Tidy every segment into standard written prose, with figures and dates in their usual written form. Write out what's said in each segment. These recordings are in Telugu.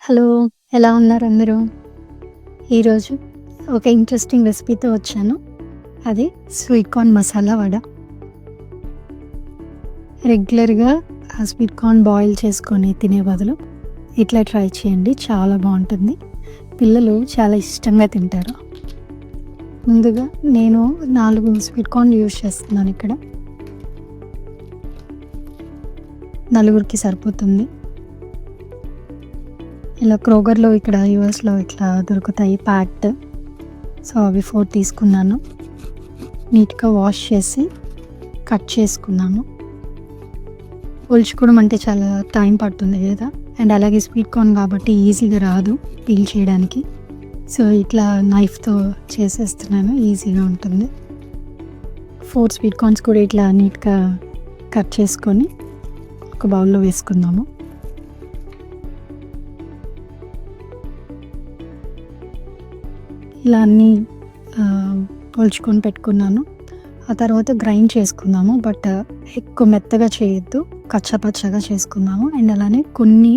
హలో! ఎలా ఉన్నారు అందరూ? ఈరోజు ఒక ఇంట్రెస్టింగ్ రెసిపీతో వచ్చాను. అది స్వీట్ కార్న్ మసాలా వడ. రెగ్యులర్‌గా ఆ స్వీట్ కార్న్ బాయిల్ చేసుకొని తినే బదులు ఇట్లా ట్రై చేయండి. చాలా బావుంటుంది. పిల్లలు చాలా ఇష్టంగా తింటారు. ముందుగా నేను 4 స్వీట్ కార్న్ యూజ్ చేస్తున్నాను ఇక్కడ. నలుగురికి సరిపోతుంది. ఇలా క్రోగర్‌లో ఇక్కడ యూఎస్‌లో ఇట్లా దొరుకుతాయి ప్యాక్డ్. సో, అవి 4 తీసుకున్నాను. నీట్‌గా వాష్ చేసి కట్ చేసుకున్నాను. ఒలుచుకోవడం అంటే చాలా టైం పడుతుంది కదా! అండ్ అలాగే స్వీట్ కార్న్ కాబట్టి ఈజీగా రాదు పీల్ చేయడానికి. సో, ఇట్లా నైఫ్‌తో చేసేస్తున్నాను. ఈజీగా ఉంటుంది. 4 స్వీట్ కార్న్స్ కూడా ఇట్లా నీట్‌గా కట్ చేసుకొని ఒక బౌల్‌లో వేసుకుందాము. ఇలా అన్నీ ఒలుచుకొని పెట్టుకున్నాను. ఆ తర్వాత గ్రైండ్ చేసుకుందాము. బట్ ఎక్కువ మెత్తగా చేయొద్దు. కచ్చాపచ్చాగా చేసుకుందాము. అండ్ అలానే కొన్ని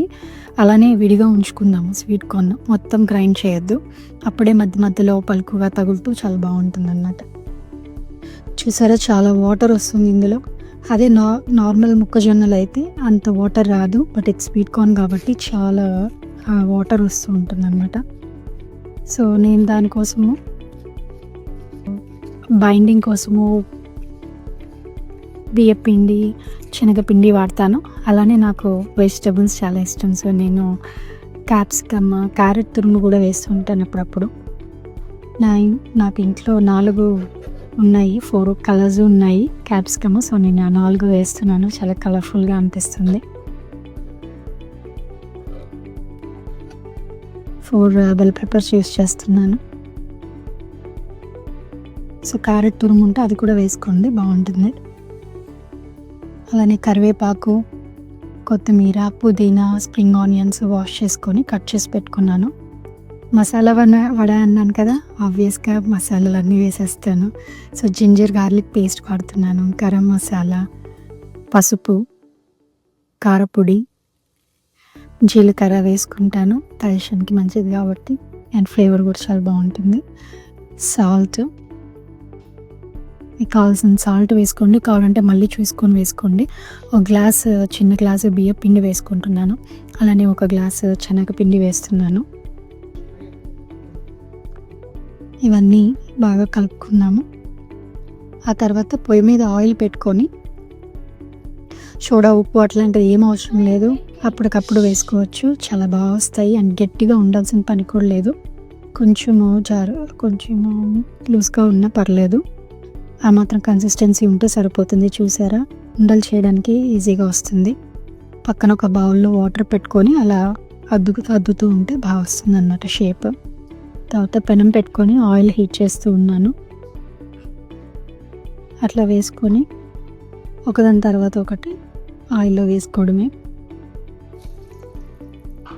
అలానే విడిగా ఉంచుకుందాము స్వీట్ కార్న్. మొత్తం గ్రైండ్ చేయొద్దు. అప్పుడే మధ్య మధ్యలో పలుకుగా తగులుతూ చాలా బాగుంటుందన్నమాట. చూసారా చాలా వాటర్ వస్తుంది ఇందులో. అదే నార్మల్ మొక్కజొన్నలు అయితే అంత వాటర్ రాదు. బట్ ఇది స్వీట్ కార్న్ కాబట్టి చాలా వాటర్ వస్తూ ఉంటుందన్నమాట. సో, నేను దానికోసము బైండింగ్ కోసము బియ్యపిండి, శనగపిండి వాడతాను. అలానే నాకు వెజిటబుల్స్ చాలా ఇష్టం. సో, నేను క్యాప్సికమ్, క్యారెట్ తురుము కూడా వేస్తూ ఉంటాను అప్పుడప్పుడు. నాకు ఇంట్లో 4 ఉన్నాయి. 4 కలర్స్ ఉన్నాయి క్యాప్సికమ్. సో, నేను ఆ 4 వేస్తున్నాను. చాలా కలర్ఫుల్గా అనిపిస్తుంది. 4 బెల్ పెప్పర్స్ యూస్ చేస్తున్నాను. సో, క్యారెట్ తురుము ఉంటే అది కూడా వేసుకోండి, బాగుంటుంది. అలానే కరివేపాకు, కొత్తిమీర, పుదీనా, స్ప్రింగ్ ఆనియన్స్ వాష్ చేసుకొని కట్ చేసి పెట్టుకున్నాను. మసాలా వడ అన్నాను కదా, ఆబ్వియస్గా మసాలాలు అన్నీ వేసేస్తాను. సో, జింజర్ గార్లిక్ పేస్ట్ వాడుతున్నాను. గరం మసాలా, పసుపు, కారపొడి, జీలకర్ర వేసుకుంటాను. డైజెషన్కి మంచిది కాబట్టి అండ్ ఫ్లేవర్ కూడా చాలా బాగుంటుంది. సాల్ట్, మీకు కావాల్సిన సాల్ట్ వేసుకోండి. కావాలంటే మళ్ళీ చూసుకొని వేసుకోండి. ఒక చిన్న గ్లాసు బియ్యం పిండి వేసుకుంటున్నాను. అలానే ఒక గ్లాసు శనగపిండి వేస్తున్నాను. ఇవన్నీ బాగా కలుపుకున్నాము. ఆ తర్వాత పొయ్యి మీద ఆయిల్ పెట్టుకొని సోడా, ఉప్పు అట్లాంటిది ఏం అవసరం లేదు. అప్పటికప్పుడు వేసుకోవచ్చు. చాలా బాగా వస్తాయి. అండ్ గట్టిగా ఉండాల్సిన పని కూడా లేదు. కొంచెము లూజ్గా ఉన్నా పర్లేదు. ఆ మాత్రం కన్సిస్టెన్సీ ఉంటే సరిపోతుంది. చూసారా, ఉండలు చేయడానికి ఈజీగా వస్తుంది. పక్కన ఒక బౌల్లో వాటర్ పెట్టుకొని అలా అద్దుతూ ఉంటే బాగా వస్తుంది అన్నమాట షేప్. తర్వాత పెనం పెట్టుకొని ఆయిల్ హీట్ చేస్తూ ఉన్నాను. అట్లా వేసుకొని ఒకదాని తర్వాత ఒకటి ఆయిల్లో వేసుకోవడమే.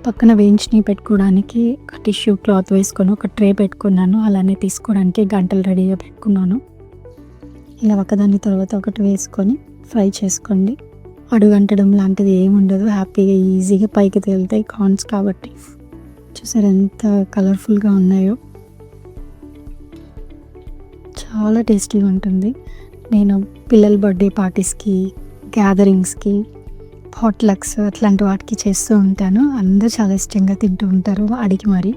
పక్కన వేయించినవి పెట్టుకోవడానికి ఒక టిష్యూ క్లాత్ వేసుకొని ఒక ట్రే పెట్టుకున్నాను. అలానే తీసుకోవడానికి గంటలు రెడీగా పెట్టుకున్నాను. ఇలా ఒకదాని తర్వాత ఒకటి వేసుకొని ఫ్రై చేసుకోండి. అడుగంటడం లాంటిది ఏమి ఉండదు. హ్యాపీగా ఈజీగా పైకి తేలుతాయి కార్న్స్ కాబట్టి. చూసారు ఎంత కలర్ఫుల్గా ఉన్నాయో. చాలా టేస్టీగా ఉంటుంది. నేను పిల్లల బర్త్డే పార్టీస్కి, గ్యాదరింగ్స్కి, హాట్లక్స్ అట్లాంటి వాటికి చేస్తూ ఉంటాను. అందరూ చాలా ఇష్టంగా తింటూ ఉంటారు అడిగి మరి.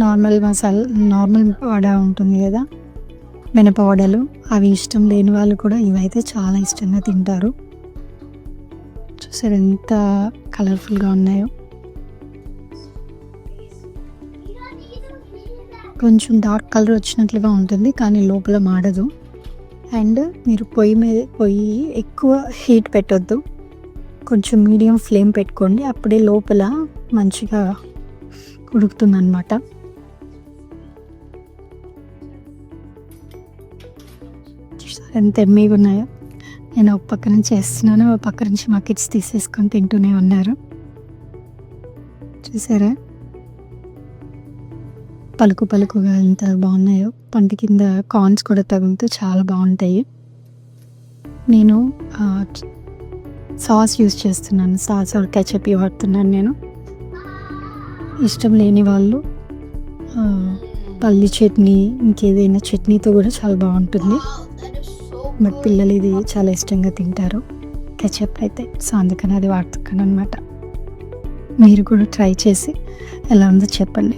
నార్మల్ వడ ఉంటుంది కదా, మినప వడలు, అవి ఇష్టం లేని వాళ్ళు కూడా ఇవైతే చాలా ఇష్టంగా తింటారు. చూసారు ఎంత కలర్ఫుల్గా ఉన్నాయో. కొంచెం డార్క్ కలర్ వచ్చినట్లుగా ఉంటుంది కానీ లోపల మాడదు. అండ్ మీరు పొయ్యి ఎక్కువ హీట్ పెట్టొద్దు. కొంచెం మీడియం ఫ్లేమ్ పెట్టుకోండి. అప్పుడే లోపల మంచిగా ఉడుకుతుందన్నమాట. ఎంత ఎమ్మీగా ఉన్నాయో. నేను ఒక పక్క నుంచి వేస్తున్నాను, ఒక పక్క నుంచి మా కిడ్స్ తీసేసుకొని తింటూనే ఉన్నారు. చూసారా పలుకుగా ఎంత బాగున్నాయో. పంట కింద కార్న్స్ కూడా తగులుతూ చాలా బాగుంటాయి. నేను సాస్ యూస్ చేస్తున్నాను. సాస్ ఆర్ కెచప్ వాడుతున్నాను నేను. ఇష్టం లేని వాళ్ళు పల్లి చట్నీ, ఇంకేదైనా చట్నీతో కూడా చాలా బాగుంటుంది. బట్ పిల్లలు ఇది చాలా ఇష్టంగా తింటారు కెచప్ అయితే. సో అందుకని అది వాడుతున్నాను అనమాట. మీరు కూడా ట్రై చేసి ఎలా ఉందో చెప్పండి.